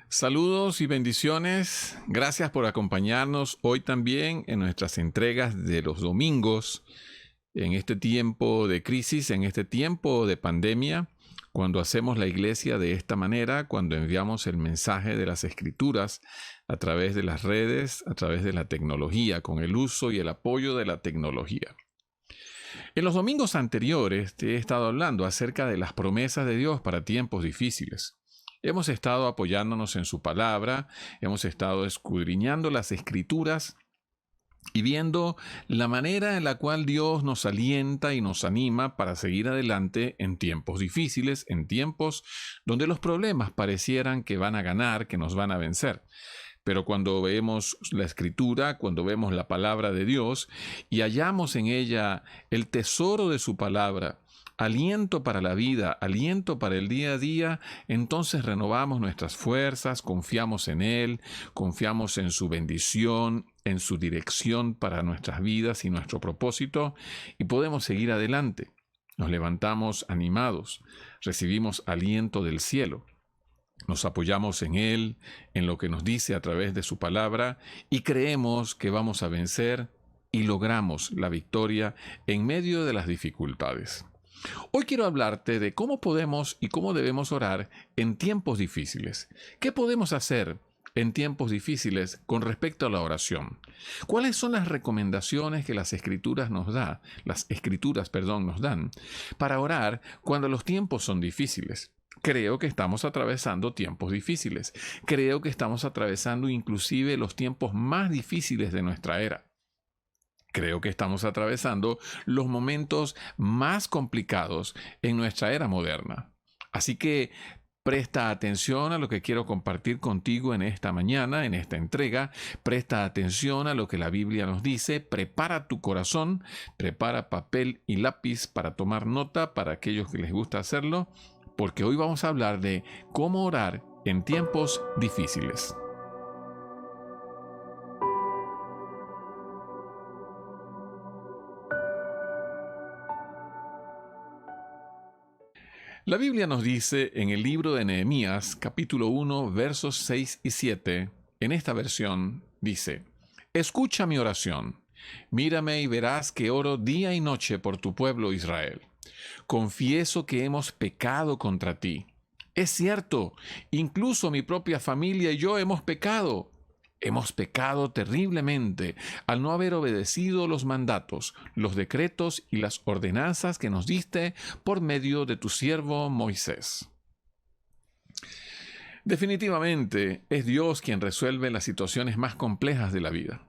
Saludos y bendiciones. Gracias por acompañarnos hoy también en nuestras entregas de los domingos, en este tiempo de crisis, en este tiempo de pandemia, cuando hacemos la iglesia de esta manera, cuando enviamos el mensaje de las Escrituras a través de las redes, a través de la tecnología, con el uso y el apoyo de la tecnología. En los domingos anteriores te he estado hablando acerca de las promesas de Dios para tiempos difíciles. Hemos estado apoyándonos en su palabra, hemos estado escudriñando las Escrituras y viendo la manera en la cual Dios nos alienta y nos anima para seguir adelante en tiempos difíciles, en tiempos donde los problemas parecieran que van a ganar, que nos van a vencer. Pero cuando vemos la Escritura, cuando vemos la palabra de Dios y hallamos en ella el tesoro de su palabra, aliento para la vida, aliento para el día a día, entonces renovamos nuestras fuerzas, confiamos en Él, confiamos en su bendición, en su dirección para nuestras vidas y nuestro propósito, y podemos seguir adelante. Nos levantamos animados, recibimos aliento del cielo. Nos apoyamos en Él, en lo que nos dice a través de su palabra, y creemos que vamos a vencer y logramos la victoria en medio de las dificultades. Hoy quiero hablarte de cómo podemos y cómo debemos orar en tiempos difíciles. ¿Qué podemos hacer en tiempos difíciles con respecto a la oración? ¿Cuáles son las recomendaciones que las escrituras nos dan para orar cuando los tiempos son difíciles? Creo que estamos atravesando tiempos difíciles. Creo que estamos atravesando inclusive los tiempos más difíciles de nuestra era. Creo que estamos atravesando los momentos más complicados en nuestra era moderna. Así que presta atención a lo que quiero compartir contigo en esta mañana, en esta entrega. Presta atención a lo que la Biblia nos dice. Prepara tu corazón, prepara papel y lápiz para tomar nota para aquellos que les gusta hacerlo, porque hoy vamos a hablar de cómo orar en tiempos difíciles. La Biblia nos dice en el libro de Nehemías, capítulo 1, versos 6 y 7, en esta versión, dice: Escucha mi oración, mírame y verás que oro día y noche por tu pueblo Israel. Confieso que hemos pecado contra ti. Es cierto, incluso mi propia familia y yo hemos pecado. Hemos pecado terriblemente al no haber obedecido los mandatos, los decretos y las ordenanzas que nos diste por medio de tu siervo Moisés. Definitivamente es Dios quien resuelve las situaciones más complejas de la vida.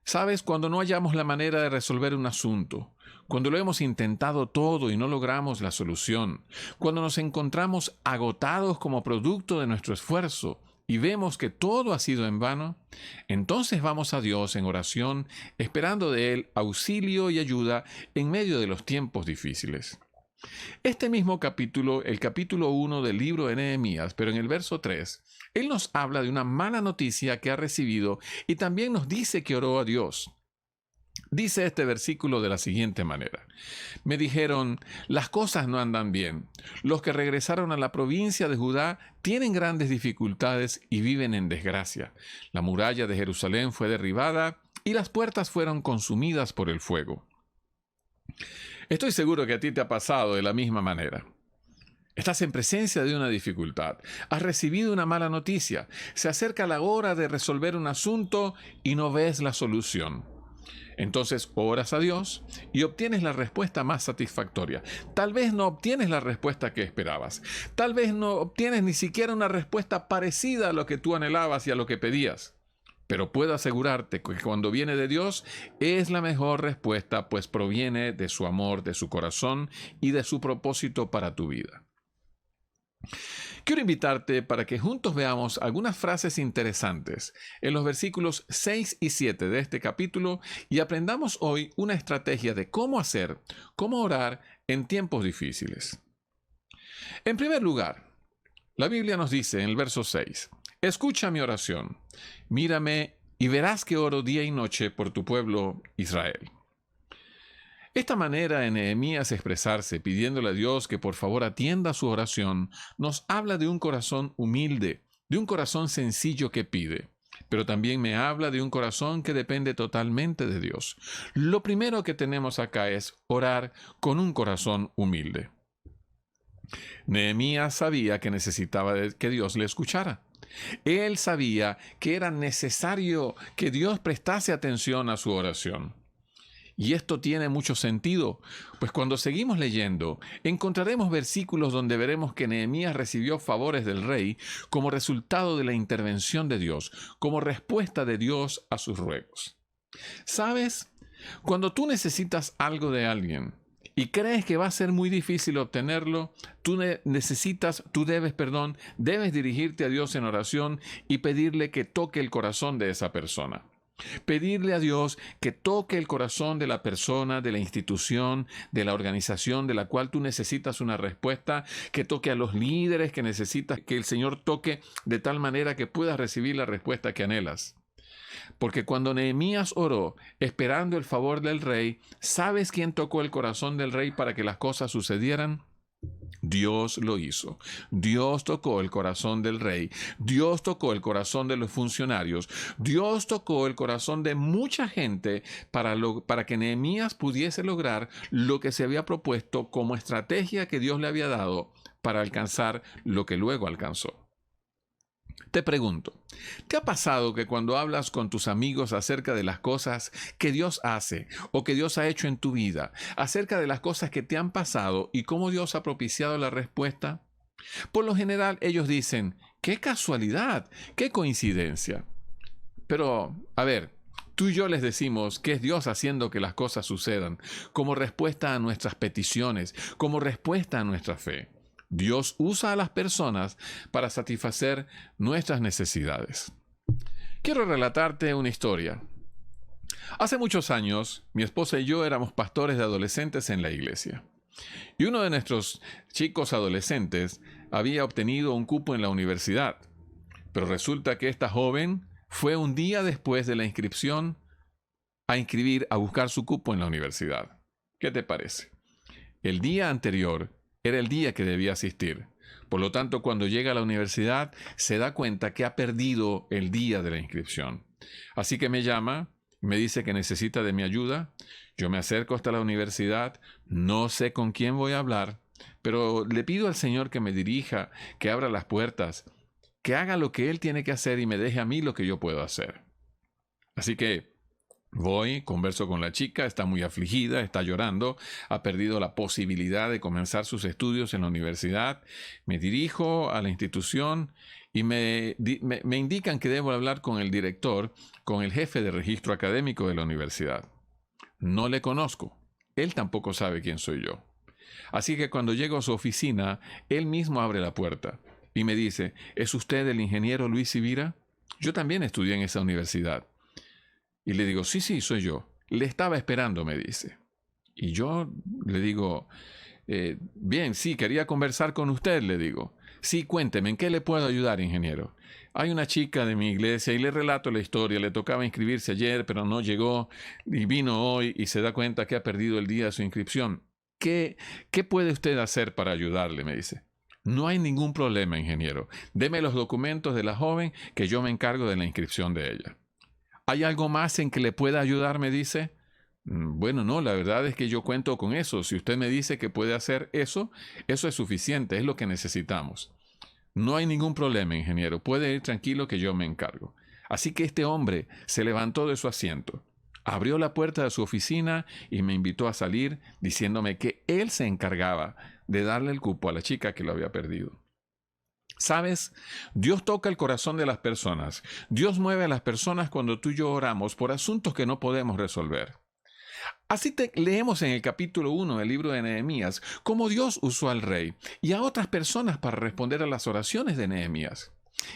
¿Sabes? Cuando no hallamos la manera de resolver un asunto, cuando lo hemos intentado todo y no logramos la solución, cuando nos encontramos agotados como producto de nuestro esfuerzo, y vemos que todo ha sido en vano, entonces vamos a Dios en oración, esperando de Él auxilio y ayuda en medio de los tiempos difíciles. Este mismo capítulo, el capítulo 1 del libro de Nehemías, pero en el verso 3, Él nos habla de una mala noticia que ha recibido y también nos dice que oró a Dios. Dice este versículo de la siguiente manera: Me dijeron, las cosas no andan bien. Los que regresaron a la provincia de Judá tienen grandes dificultades y viven en desgracia. La muralla de Jerusalén fue derribada y las puertas fueron consumidas por el fuego. Estoy seguro que a ti te ha pasado de la misma manera. Estás en presencia de una dificultad. Has recibido una mala noticia. Se acerca la hora de resolver un asunto y no ves la solución. Entonces oras a Dios y obtienes la respuesta más satisfactoria. Tal vez no obtienes la respuesta que esperabas. Tal vez no obtienes ni siquiera una respuesta parecida a lo que tú anhelabas y a lo que pedías. Pero puedo asegurarte que cuando viene de Dios es la mejor respuesta, pues proviene de su amor, de su corazón y de su propósito para tu vida. Quiero invitarte para que juntos veamos algunas frases interesantes en los versículos 6 y 7 de este capítulo y aprendamos hoy una estrategia de cómo orar en tiempos difíciles. En primer lugar, la Biblia nos dice en el verso 6, escucha mi oración, mírame y verás que oro día y noche por tu pueblo Israel. Esta manera de Nehemías expresarse pidiéndole a Dios que por favor atienda su oración nos habla de un corazón humilde, de un corazón sencillo que pide, pero también me habla de un corazón que depende totalmente de Dios. Lo primero que tenemos acá es orar con un corazón humilde. Nehemías sabía que necesitaba que Dios le escuchara. Él sabía que era necesario que Dios prestase atención a su oración. Y esto tiene mucho sentido, pues cuando seguimos leyendo, encontraremos versículos donde veremos que Nehemías recibió favores del rey como resultado de la intervención de Dios, como respuesta de Dios a sus ruegos. ¿Sabes? Cuando tú necesitas algo de alguien y crees que va a ser muy difícil obtenerlo, debes dirigirte a Dios en oración y pedirle que toque el corazón de esa persona. Pedirle a Dios que toque el corazón de la persona, de la institución, de la organización de la cual tú necesitas una respuesta, que toque a los líderes que necesitas que el Señor toque de tal manera que puedas recibir la respuesta que anhelas. Porque cuando Nehemías oró, esperando el favor del rey, ¿sabes quién tocó el corazón del rey para que las cosas sucedieran? Dios lo hizo. Dios tocó el corazón del rey. Dios tocó el corazón de los funcionarios. Dios tocó el corazón de mucha gente para que Nehemías pudiese lograr lo que se había propuesto como estrategia que Dios le había dado para alcanzar lo que luego alcanzó. Te pregunto, ¿te ha pasado que cuando hablas con tus amigos acerca de las cosas que Dios hace o que Dios ha hecho en tu vida, acerca de las cosas que te han pasado y cómo Dios ha propiciado la respuesta? Por lo general ellos dicen, ¡qué casualidad! ¡Qué coincidencia! Pero, a ver, tú y yo les decimos que es Dios haciendo que las cosas sucedan, como respuesta a nuestras peticiones, como respuesta a nuestra fe. Dios usa a las personas para satisfacer nuestras necesidades. Quiero relatarte una historia. Hace muchos años, mi esposa y yo éramos pastores de adolescentes en la iglesia. Y uno de nuestros chicos adolescentes había obtenido un cupo en la universidad. Pero resulta que esta joven fue un día después de la inscripción a buscar su cupo en la universidad. ¿Qué te parece? El día anterior era el día que debía asistir. Por lo tanto, cuando llega a la universidad, se da cuenta que ha perdido el día de la inscripción. Así que me llama, me dice que necesita de mi ayuda. Yo me acerco hasta la universidad, no sé con quién voy a hablar, pero le pido al Señor que me dirija, que abra las puertas, que haga lo que Él tiene que hacer y me deje a mí lo que yo puedo hacer. Así que voy, converso con la chica, está muy afligida, está llorando, ha perdido la posibilidad de comenzar sus estudios en la universidad. Me dirijo a la institución y me indican que debo hablar con el director, con el jefe de registro académico de la universidad. No le conozco, él tampoco sabe quién soy yo. Así que cuando llego a su oficina, él mismo abre la puerta y me dice, ¿es usted el ingeniero Luis Sibira? Yo también estudié en esa universidad. Y le digo, sí, soy yo. Le estaba esperando, me dice. Y yo le digo, bien, sí, quería conversar con usted, le digo. Sí, cuénteme, ¿en qué le puedo ayudar, ingeniero? Hay una chica de mi iglesia y le relato la historia. Le tocaba inscribirse ayer, pero no llegó y vino hoy y se da cuenta que ha perdido el día de su inscripción. ¿Qué puede usted hacer para ayudarle?, me dice. No hay ningún problema, ingeniero. Deme los documentos de la joven que yo me encargo de la inscripción de ella. ¿Hay algo más en que le pueda ayudar?, me dice. Bueno, no, la verdad es que yo cuento con eso. Si usted me dice que puede hacer eso, eso es suficiente, es lo que necesitamos. No hay ningún problema, ingeniero. Puede ir tranquilo que yo me encargo. Así que este hombre se levantó de su asiento, abrió la puerta de su oficina y me invitó a salir diciéndome que él se encargaba de darle el cupo a la chica que lo había perdido. ¿Sabes? Dios toca el corazón de las personas. Dios mueve a las personas cuando tú y yo oramos por asuntos que no podemos resolver. Así leemos en el capítulo 1 del libro de Nehemías cómo Dios usó al rey y a otras personas para responder a las oraciones de Nehemías.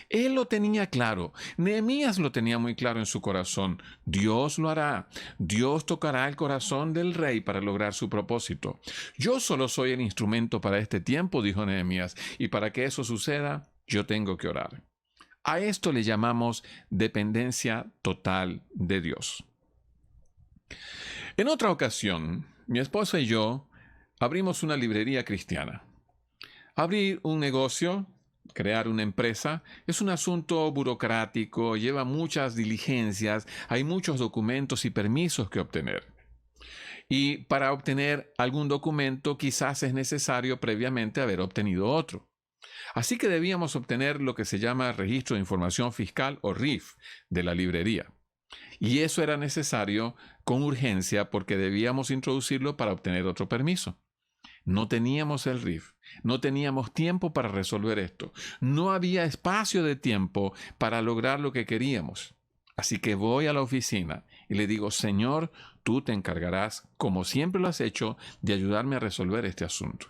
Él lo tenía claro, Nehemías lo tenía muy claro en su corazón. Dios lo hará, Dios tocará el corazón del rey para lograr su propósito. Yo solo soy el instrumento para este tiempo, dijo Nehemías, y para que eso suceda, yo tengo que orar. A esto le llamamos dependencia total de Dios. En otra ocasión, mi esposa y yo abrimos una librería cristiana. Abrir un negocio crear una empresa es un asunto burocrático, lleva muchas diligencias, hay muchos documentos y permisos que obtener. Y para obtener algún documento quizás es necesario previamente haber obtenido otro. Así que debíamos obtener lo que se llama Registro de Información Fiscal o RIF de la librería. Y eso era necesario con urgencia porque debíamos introducirlo para obtener otro permiso. No teníamos el RIF, no teníamos tiempo para resolver esto, no había espacio de tiempo para lograr lo que queríamos. Así que voy a la oficina y le digo, Señor, tú te encargarás, como siempre lo has hecho, de ayudarme a resolver este asunto.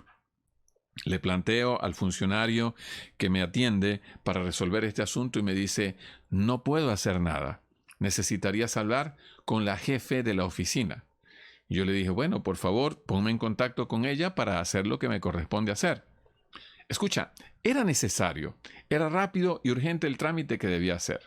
Le planteo al funcionario que me atiende para resolver este asunto y me dice, no puedo hacer nada. Necesitarías hablar con la jefe de la oficina. Y yo le dije, bueno, por favor, ponme en contacto con ella para hacer lo que me corresponde hacer. Escucha, era necesario, era rápido y urgente el trámite que debía hacer.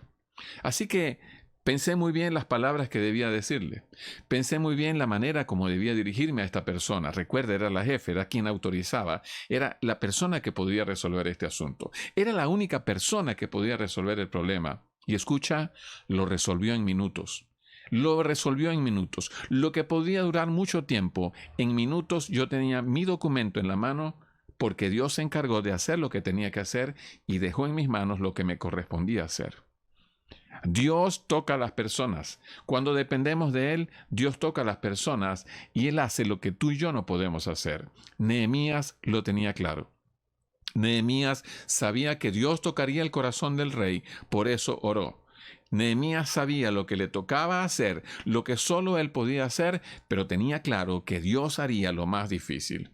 Así que pensé muy bien las palabras que debía decirle. Pensé muy bien la manera como debía dirigirme a esta persona. Recuerda, era la jefe, era quien autorizaba, era la persona que podía resolver este asunto. Era la única persona que podía resolver el problema. Y escucha, lo resolvió en minutos. Lo resolvió en minutos. Lo que podía durar mucho tiempo, en minutos yo tenía mi documento en la mano porque Dios se encargó de hacer lo que tenía que hacer y dejó en mis manos lo que me correspondía hacer. Dios toca a las personas. Cuando dependemos de Él, Dios toca a las personas y Él hace lo que tú y yo no podemos hacer. Nehemías lo tenía claro. Nehemías sabía que Dios tocaría el corazón del rey, por eso oró. Nehemías sabía lo que le tocaba hacer, lo que solo él podía hacer, pero tenía claro que Dios haría lo más difícil.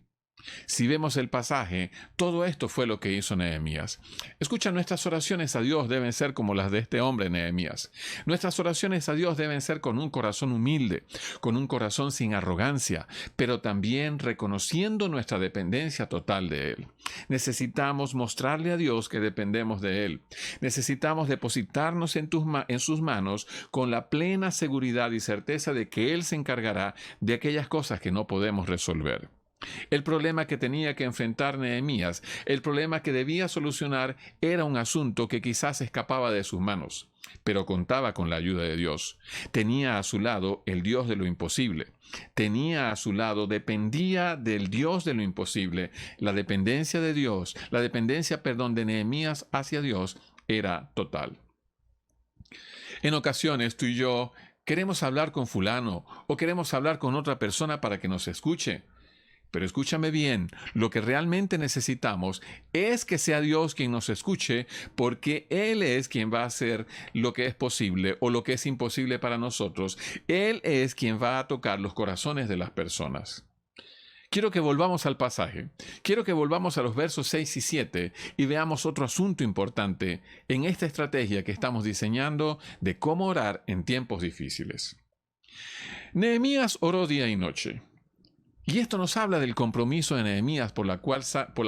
Si vemos el pasaje, todo esto fue lo que hizo Nehemías. Escucha, nuestras oraciones a Dios deben ser como las de este hombre Nehemías. Nuestras oraciones a Dios deben ser con un corazón humilde, con un corazón sin arrogancia, pero también reconociendo nuestra dependencia total de Él. Necesitamos mostrarle a Dios que dependemos de Él. Necesitamos depositarnos en sus manos con la plena seguridad y certeza de que Él se encargará de aquellas cosas que no podemos resolver. El problema que tenía que enfrentar Nehemías, el problema que debía solucionar, era un asunto que quizás escapaba de sus manos, pero contaba con la ayuda de Dios. Tenía a su lado el Dios de lo imposible. Tenía a su lado, dependía del Dios de lo imposible. La dependencia de Dios, de Nehemías hacia Dios era total. En ocasiones tú y yo queremos hablar con fulano o queremos hablar con otra persona para que nos escuche. Pero escúchame bien, lo que realmente necesitamos es que sea Dios quien nos escuche, porque Él es quien va a hacer lo que es posible o lo que es imposible para nosotros. Él es quien va a tocar los corazones de las personas. Quiero que volvamos al pasaje. Quiero que volvamos a los versos 6 y 7 y veamos otro asunto importante en esta estrategia que estamos diseñando de cómo orar en tiempos difíciles. Nehemías oró día y noche. Y esto nos habla del compromiso de Nehemías por la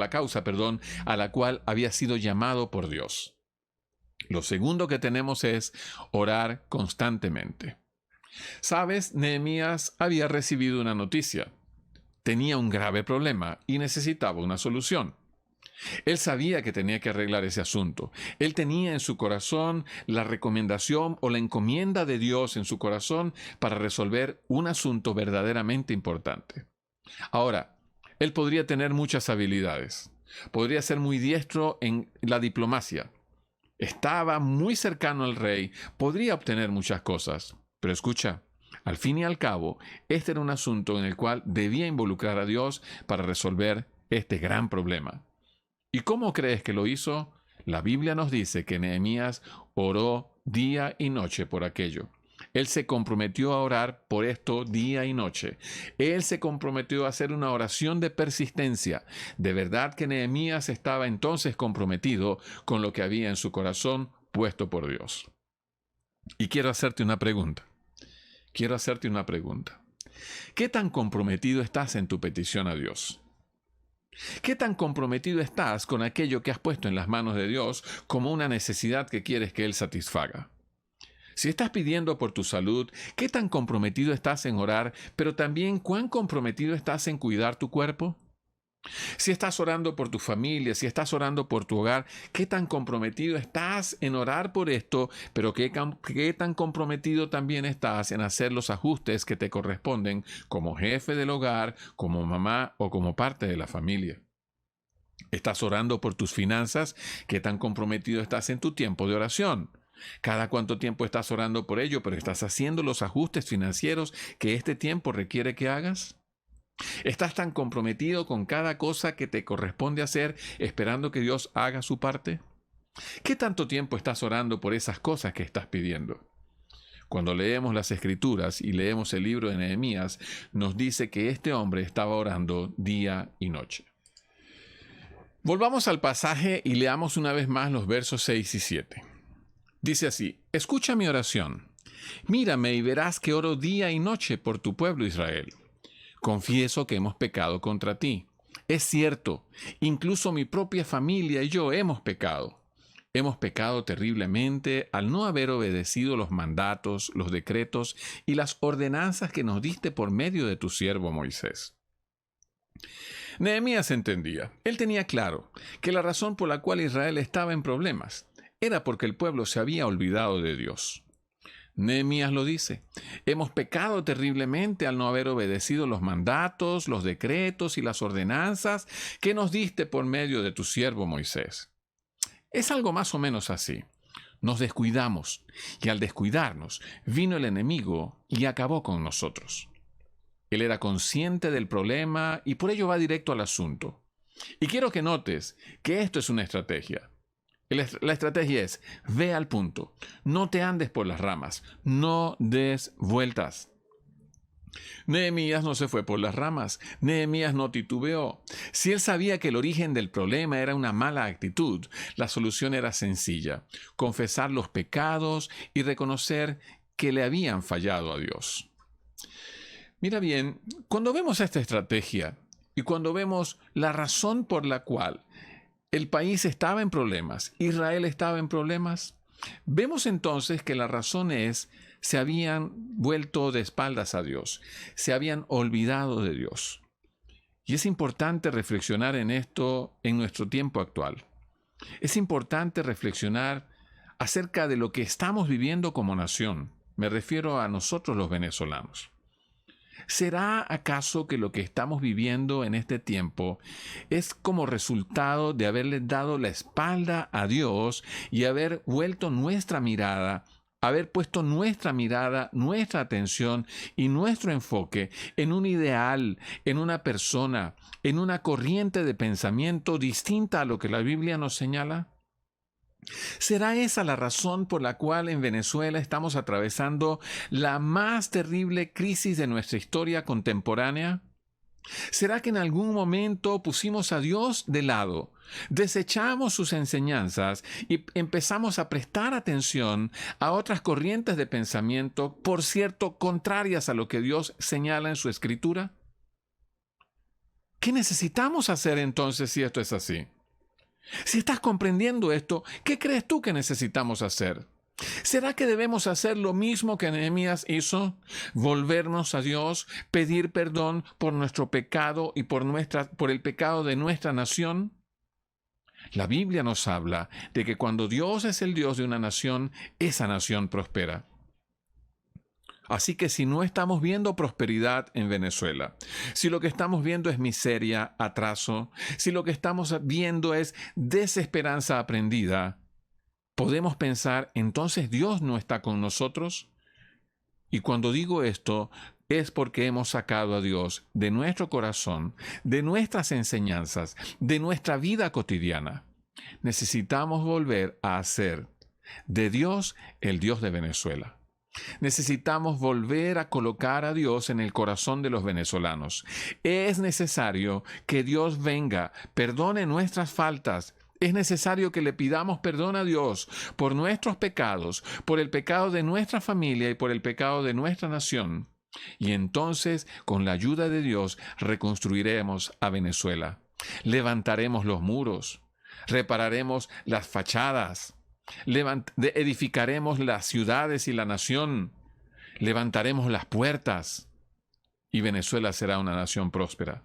causa a la cual había sido llamado por Dios. Lo segundo que tenemos es orar constantemente. Sabes, Nehemías había recibido una noticia. Tenía un grave problema y necesitaba una solución. Él sabía que tenía que arreglar ese asunto. Él tenía en su corazón la recomendación o la encomienda de Dios en su corazón para resolver un asunto verdaderamente importante. Ahora, él podría tener muchas habilidades. Podría ser muy diestro en la diplomacia. Estaba muy cercano al rey, podría obtener muchas cosas. Pero escucha, al fin y al cabo, este era un asunto en el cual debía involucrar a Dios para resolver este gran problema. ¿Y cómo crees que lo hizo? La Biblia nos dice que Nehemías oró día y noche por aquello. Él se comprometió a orar por esto día y noche. Él se comprometió a hacer una oración de persistencia. De verdad que Nehemías estaba entonces comprometido con lo que había en su corazón puesto por Dios. Y quiero hacerte una pregunta. ¿Qué tan comprometido estás en tu petición a Dios? ¿Qué tan comprometido estás con aquello que has puesto en las manos de Dios como una necesidad que quieres que Él satisfaga? Si estás pidiendo por tu salud, ¿qué tan comprometido estás en orar, pero también cuán comprometido estás en cuidar tu cuerpo? Si estás orando por tu familia, si estás orando por tu hogar, ¿qué tan comprometido estás en orar por esto? Pero ¿qué tan comprometido también estás en hacer los ajustes que te corresponden como jefe del hogar, como mamá o como parte de la familia? ¿Estás orando por tus finanzas? ¿Qué tan comprometido estás en tu tiempo de oración? ¿Cada cuánto tiempo estás orando por ello, pero estás haciendo los ajustes financieros que este tiempo requiere que hagas? ¿Estás tan comprometido con cada cosa que te corresponde hacer, esperando que Dios haga su parte? ¿Qué tanto tiempo estás orando por esas cosas que estás pidiendo? Cuando leemos las Escrituras y leemos el libro de Nehemías, nos dice que este hombre estaba orando día y noche. Volvamos al pasaje y leamos una vez más los versos 6 y 7. Dice así: escucha mi oración, mírame y verás que oro día y noche por tu pueblo Israel. Confieso que hemos pecado contra ti. Es cierto, incluso mi propia familia y yo hemos pecado. Hemos pecado terriblemente al no haber obedecido los mandatos, los decretos y las ordenanzas que nos diste por medio de tu siervo Moisés. Nehemías entendía. Él tenía claro que la razón por la cual Israel estaba en problemas era porque el pueblo se había olvidado de Dios. Nehemías lo dice: hemos pecado terriblemente al no haber obedecido los mandatos, los decretos y las ordenanzas que nos diste por medio de tu siervo Moisés. Es algo más o menos así. Nos descuidamos, y al descuidarnos, vino el enemigo y acabó con nosotros. Él era consciente del problema y por ello va directo al asunto. Y quiero que notes que esto es una estrategia. La estrategia es: ve al punto, no te andes por las ramas, no des vueltas. Nehemías no se fue por las ramas, Nehemías no titubeó. Si él sabía que el origen del problema era una mala actitud, la solución era sencilla: confesar los pecados y reconocer que le habían fallado a Dios. Mira bien, cuando vemos esta estrategia y cuando vemos la razón por la cual el país estaba en problemas, Israel estaba en problemas, vemos entonces que la razón es: se habían vuelto de espaldas a Dios, se habían olvidado de Dios. Y es importante reflexionar en esto en nuestro tiempo actual. Es importante reflexionar acerca de lo que estamos viviendo como nación. Me refiero a nosotros los venezolanos. ¿Será acaso que lo que estamos viviendo en este tiempo es como resultado de haberle dado la espalda a Dios y haber vuelto nuestra mirada, haber puesto nuestra mirada, nuestra atención y nuestro enfoque en un ideal, en una persona, en una corriente de pensamiento distinta a lo que la Biblia nos señala? ¿Será esa la razón por la cual en Venezuela estamos atravesando la más terrible crisis de nuestra historia contemporánea? ¿Será que en algún momento pusimos a Dios de lado, desechamos sus enseñanzas y empezamos a prestar atención a otras corrientes de pensamiento, por cierto, contrarias a lo que Dios señala en su Escritura? ¿Qué necesitamos hacer entonces si esto es así? Si estás comprendiendo esto, ¿qué crees tú que necesitamos hacer? ¿Será que debemos hacer lo mismo que Nehemías hizo? ¿Volvernos a Dios, pedir perdón por nuestro pecado y por el pecado de nuestra nación? La Biblia nos habla de que cuando Dios es el Dios de una nación, esa nación prospera. Así que si no estamos viendo prosperidad en Venezuela, si lo que estamos viendo es miseria, atraso, si lo que estamos viendo es desesperanza aprendida, podemos pensar: ¿entonces Dios no está con nosotros? Y cuando digo esto, es porque hemos sacado a Dios de nuestro corazón, de nuestras enseñanzas, de nuestra vida cotidiana. Necesitamos volver a hacer de Dios el Dios de Venezuela. Necesitamos volver a colocar a Dios en el corazón de los venezolanos. Es necesario que Dios venga, perdone nuestras faltas. Es necesario que le pidamos perdón a Dios por nuestros pecados, por el pecado de nuestra familia y por el pecado de nuestra nación. Y entonces, con la ayuda de Dios, reconstruiremos a Venezuela. Levantaremos los muros, repararemos las fachadas, edificaremos las ciudades y la nación, levantaremos las puertas y Venezuela será una nación próspera.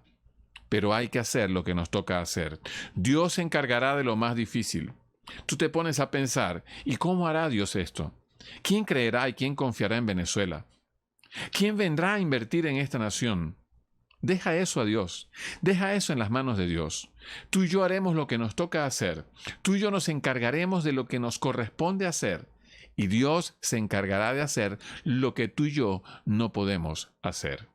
pero hay que hacer lo que nos toca hacer. Dios se encargará de lo más difícil. Tú te pones a pensar, ¿y cómo hará Dios esto? ¿Quién creerá y quién confiará en Venezuela? ¿Quién vendrá a invertir en esta nación? Deja eso a Dios. Deja eso en las manos de Dios. Tú y yo haremos lo que nos toca hacer. Tú y yo nos encargaremos de lo que nos corresponde hacer. Y Dios se encargará de hacer lo que tú y yo no podemos hacer.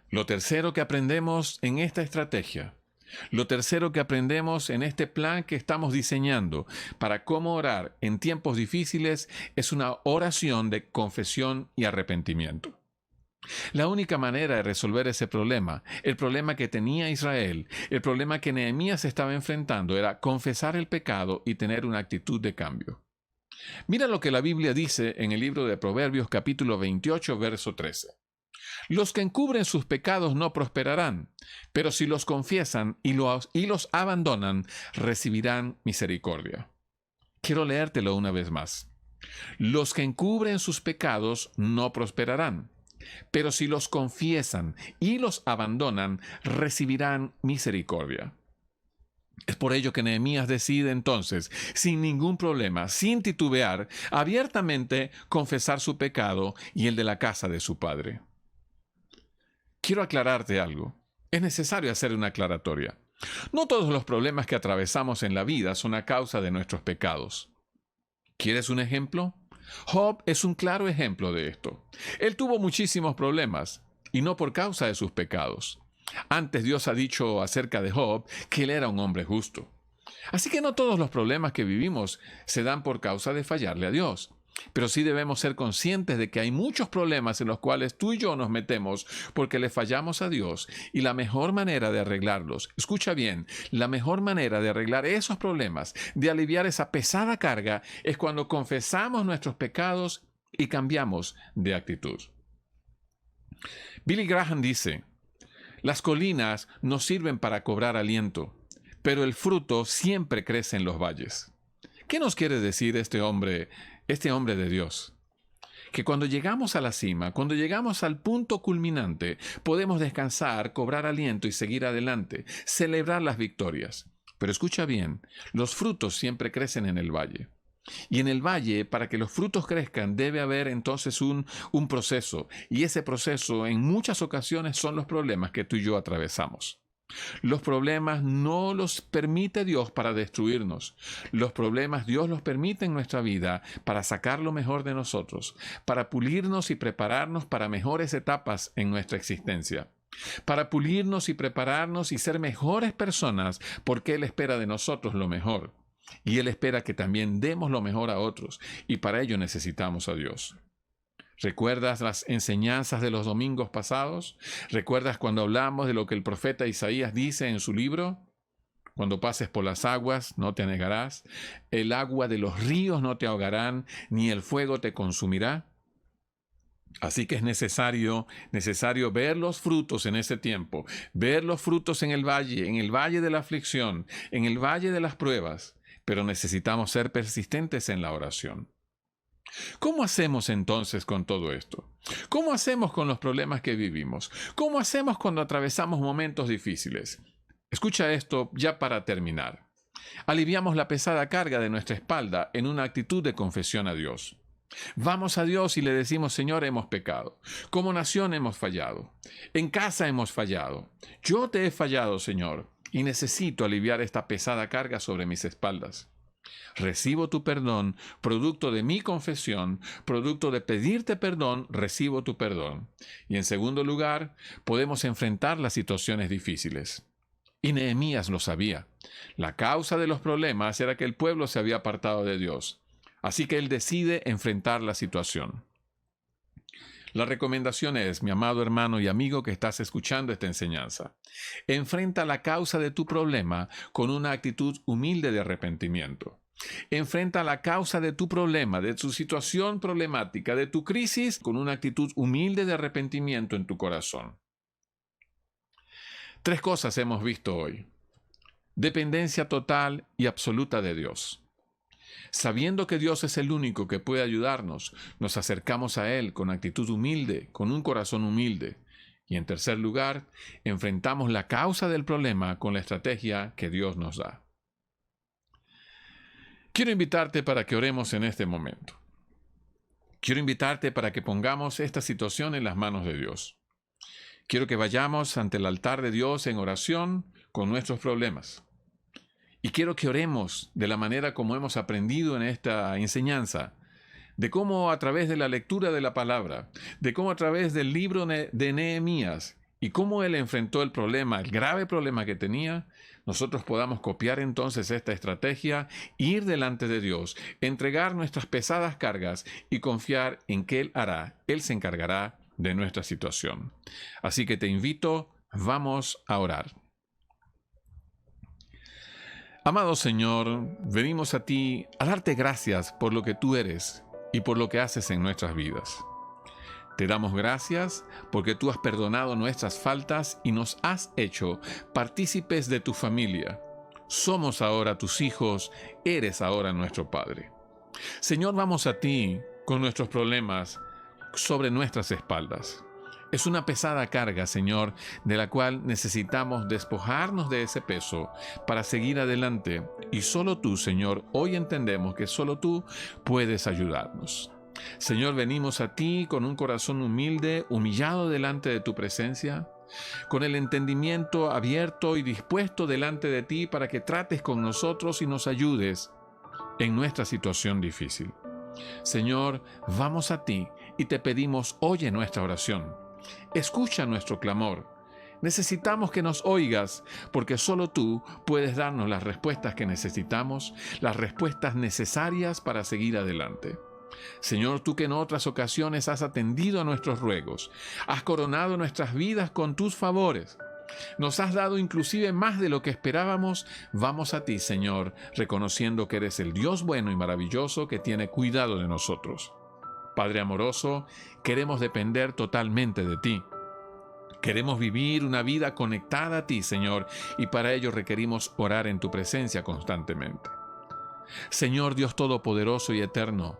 Lo tercero que aprendemos en esta estrategia, lo tercero que aprendemos en este plan que estamos diseñando para cómo orar en tiempos difíciles es una oración de confesión y arrepentimiento. La única manera de resolver ese problema, el problema que tenía Israel, el problema que Nehemías estaba enfrentando, era confesar el pecado y tener una actitud de cambio. Mira lo que la Biblia dice en el libro de Proverbios capítulo 28, verso 13. Los que encubren sus pecados no prosperarán, pero si los confiesan y los abandonan, recibirán misericordia. Quiero leértelo una vez más. Los que encubren sus pecados no prosperarán, pero si los confiesan y los abandonan, recibirán misericordia. Es por ello que Nehemías decide entonces, sin ningún problema, sin titubear, abiertamente confesar su pecado y el de la casa de su padre. Quiero aclararte algo. Es necesario hacer una aclaratoria. No todos los problemas que atravesamos en la vida son a causa de nuestros pecados. ¿Quieres un ejemplo? Job es un claro ejemplo de esto. Él tuvo muchísimos problemas, y no por causa de sus pecados. Antes Dios ha dicho acerca de Job que él era un hombre justo. Así que no todos los problemas que vivimos se dan por causa de fallarle a Dios. Pero sí debemos ser conscientes de que hay muchos problemas en los cuales tú y yo nos metemos porque le fallamos a Dios, y la mejor manera de arreglarlos, escucha bien, la mejor manera de arreglar esos problemas, de aliviar esa pesada carga, es cuando confesamos nuestros pecados y cambiamos de actitud. Billy Graham dice: las colinas nos sirven para cobrar aliento, pero el fruto siempre crece en los valles. ¿Qué nos quiere decir este hombre de Dios? Que cuando llegamos a la cima, cuando llegamos al punto culminante, podemos descansar, cobrar aliento y seguir adelante, celebrar las victorias. Pero escucha bien, los frutos siempre crecen en el valle. Y en el valle, para que los frutos crezcan, debe haber entonces un proceso. Y ese proceso en muchas ocasiones son los problemas que tú y yo atravesamos. Los problemas no los permite Dios para destruirnos. Los problemas Dios los permite en nuestra vida para sacar lo mejor de nosotros, para pulirnos y prepararnos para mejores etapas en nuestra existencia, para pulirnos y prepararnos y ser mejores personas, porque Él espera de nosotros lo mejor. Y Él espera que también demos lo mejor a otros, y para ello necesitamos a Dios. ¿Recuerdas las enseñanzas de los domingos pasados? ¿Recuerdas cuando hablamos de lo que el profeta Isaías dice en su libro? Cuando pases por las aguas, no te anegarás. El agua de los ríos no te ahogarán, ni el fuego te consumirá. Así que es necesario ver los frutos en ese tiempo, ver los frutos en el valle de la aflicción, en el valle de las pruebas, pero necesitamos ser persistentes en la oración. ¿Cómo hacemos entonces con todo esto? ¿Cómo hacemos con los problemas que vivimos? ¿Cómo hacemos cuando atravesamos momentos difíciles? Escucha esto ya para terminar. Aliviamos la pesada carga de nuestra espalda en una actitud de confesión a Dios. Vamos a Dios y le decimos: Señor, hemos pecado. Como nación hemos fallado. En casa hemos fallado. Yo te he fallado, Señor, y necesito aliviar esta pesada carga sobre mis espaldas. Recibo tu perdón, producto de mi confesión, producto de pedirte perdón, recibo tu perdón. Y en segundo lugar, podemos enfrentar las situaciones difíciles. Y Nehemías lo sabía. La causa de los problemas era que el pueblo se había apartado de Dios. Así que él decide enfrentar la situación. La recomendación es, mi amado hermano y amigo que estás escuchando esta enseñanza, enfrenta la causa de tu problema con una actitud humilde de arrepentimiento. Enfrenta la causa de tu problema, de tu situación problemática, de tu crisis, con una actitud humilde de arrepentimiento en tu corazón. 3 cosas hemos visto hoy. Dependencia total y absoluta de Dios. Sabiendo que Dios es el único que puede ayudarnos, nos acercamos a Él con actitud humilde, con un corazón humilde, Y en tercer lugar, enfrentamos la causa del problema con la estrategia que Dios nos da. Quiero invitarte para que oremos en este momento. Quiero invitarte para que pongamos esta situación en las manos de Dios. Quiero que vayamos ante el altar de Dios en oración con nuestros problemas. Y quiero que oremos de la manera como hemos aprendido en esta enseñanza, de cómo a través de la lectura de la palabra, de cómo a través del libro de Nehemías y cómo él enfrentó el problema, el grave problema que tenía, nosotros podamos copiar entonces esta estrategia, ir delante de Dios, entregar nuestras pesadas cargas y confiar en que Él hará, Él se encargará de nuestra situación. Así que te invito, vamos a orar. Amado Señor, venimos a ti a darte gracias por lo que tú eres y por lo que haces en nuestras vidas. Te damos gracias porque tú has perdonado nuestras faltas y nos has hecho partícipes de tu familia. Somos ahora tus hijos, eres ahora nuestro Padre. Señor, vamos a ti con nuestros problemas sobre nuestras espaldas. Es una pesada carga, Señor, de la cual necesitamos despojarnos de ese peso para seguir adelante. Y solo tú, Señor, hoy entendemos que solo tú puedes ayudarnos. Señor, venimos a ti con un corazón humilde, humillado delante de tu presencia, con el entendimiento abierto y dispuesto delante de ti para que trates con nosotros y nos ayudes en nuestra situación difícil. Señor, vamos a ti y te pedimos, oye nuestra oración. Escucha nuestro clamor. Necesitamos que nos oigas, porque solo tú puedes darnos las respuestas que necesitamos, las respuestas necesarias para seguir adelante. Señor, tú que en otras ocasiones has atendido a nuestros ruegos, has coronado nuestras vidas con tus favores, nos has dado inclusive más de lo que esperábamos, vamos a ti, Señor, reconociendo que eres el Dios bueno y maravilloso que tiene cuidado de nosotros. Padre amoroso, queremos depender totalmente de ti. Queremos vivir una vida conectada a ti, Señor, y para ello requerimos orar en tu presencia constantemente. Señor Dios Todopoderoso y Eterno,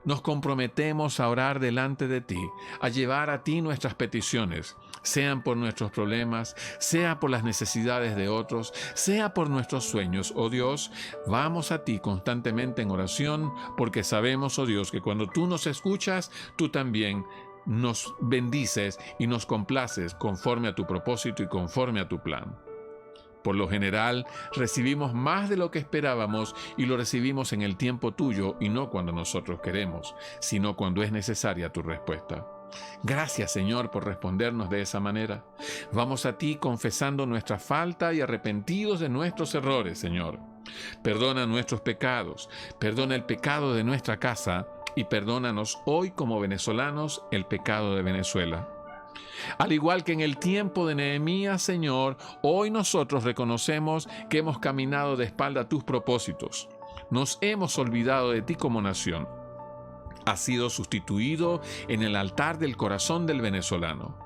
nos comprometemos a orar delante de ti, a llevar a ti nuestras peticiones, sean por nuestros problemas, sea por las necesidades de otros, sea por nuestros sueños. Oh Dios, vamos a ti constantemente en oración, porque sabemos, oh Dios, que cuando tú nos escuchas, tú también nos bendices y nos complaces conforme a tu propósito y conforme a tu plan. Por lo general, recibimos más de lo que esperábamos y lo recibimos en el tiempo tuyo y no cuando nosotros queremos, sino cuando es necesaria tu respuesta. Gracias, Señor, por respondernos de esa manera. Vamos a ti confesando nuestra falta y arrepentidos de nuestros errores, Señor. Perdona nuestros pecados, perdona el pecado de nuestra casa y perdónanos hoy como venezolanos el pecado de Venezuela. Al igual que en el tiempo de Nehemías, Señor, hoy nosotros reconocemos que hemos caminado de espalda a tus propósitos. Nos hemos olvidado de ti como nación. Has sido sustituido en el altar del corazón del venezolano.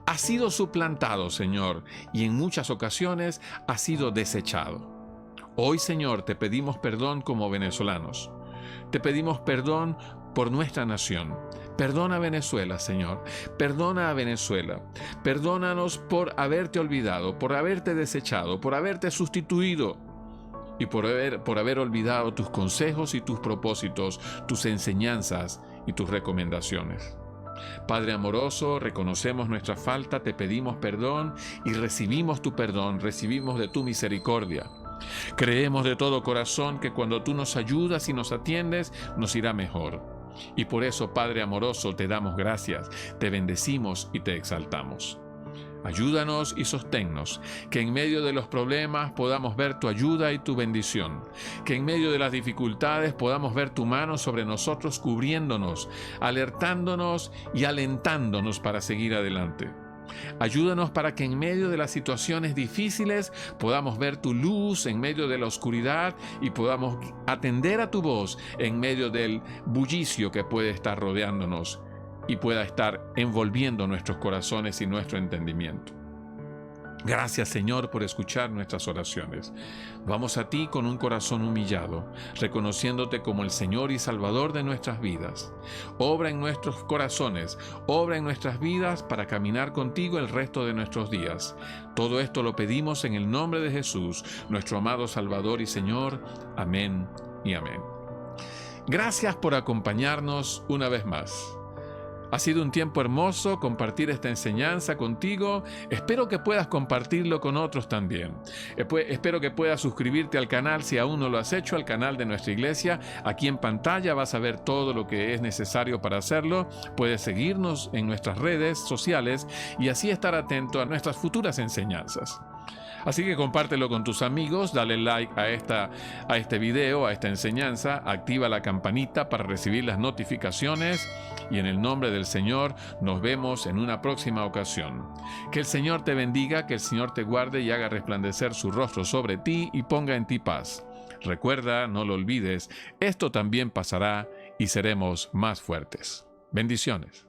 Has sido suplantado, Señor, y en muchas ocasiones has sido desechado. Hoy, Señor, te pedimos perdón como venezolanos. Te pedimos perdón por nuestra nación. Perdona a Venezuela, Señor. Perdona a Venezuela. Perdónanos por haberte olvidado, por haberte desechado, por haberte sustituido y por haber olvidado tus consejos y tus propósitos, tus enseñanzas y tus recomendaciones. Padre amoroso, reconocemos nuestra falta, te pedimos perdón y recibimos tu perdón, recibimos de tu misericordia. Creemos de todo corazón que cuando tú nos ayudas y nos atiendes, nos irá mejor. Y por eso, Padre amoroso, te damos gracias, te bendecimos y te exaltamos. Ayúdanos y sosténnos, que en medio de los problemas podamos ver tu ayuda y tu bendición, que en medio de las dificultades podamos ver tu mano sobre nosotros cubriéndonos, alertándonos y alentándonos para seguir adelante. Ayúdanos para que en medio de las situaciones difíciles podamos ver tu luz en medio de la oscuridad y podamos atender a tu voz en medio del bullicio que puede estar rodeándonos y pueda estar envolviendo nuestros corazones y nuestro entendimiento. Gracias, Señor, por escuchar nuestras oraciones. Vamos a ti con un corazón humillado, reconociéndote como el Señor y Salvador de nuestras vidas. Obra en nuestros corazones, obra en nuestras vidas para caminar contigo el resto de nuestros días. Todo esto lo pedimos en el nombre de Jesús, nuestro amado Salvador y Señor. Amén y amén. Gracias por acompañarnos una vez más. Ha sido un tiempo hermoso compartir esta enseñanza contigo. Espero que puedas compartirlo con otros también. Espero que puedas suscribirte al canal si aún no lo has hecho, al canal de nuestra iglesia. Aquí en pantalla vas a ver todo lo que es necesario para hacerlo. Puedes seguirnos en nuestras redes sociales y así estar atento a nuestras futuras enseñanzas. Así que compártelo con tus amigos, dale like a este video, a esta enseñanza, activa la campanita para recibir las notificaciones y en el nombre del Señor nos vemos en una próxima ocasión. Que el Señor te bendiga, que el Señor te guarde y haga resplandecer su rostro sobre ti y ponga en ti paz. Recuerda, no lo olvides, esto también pasará y seremos más fuertes. Bendiciones.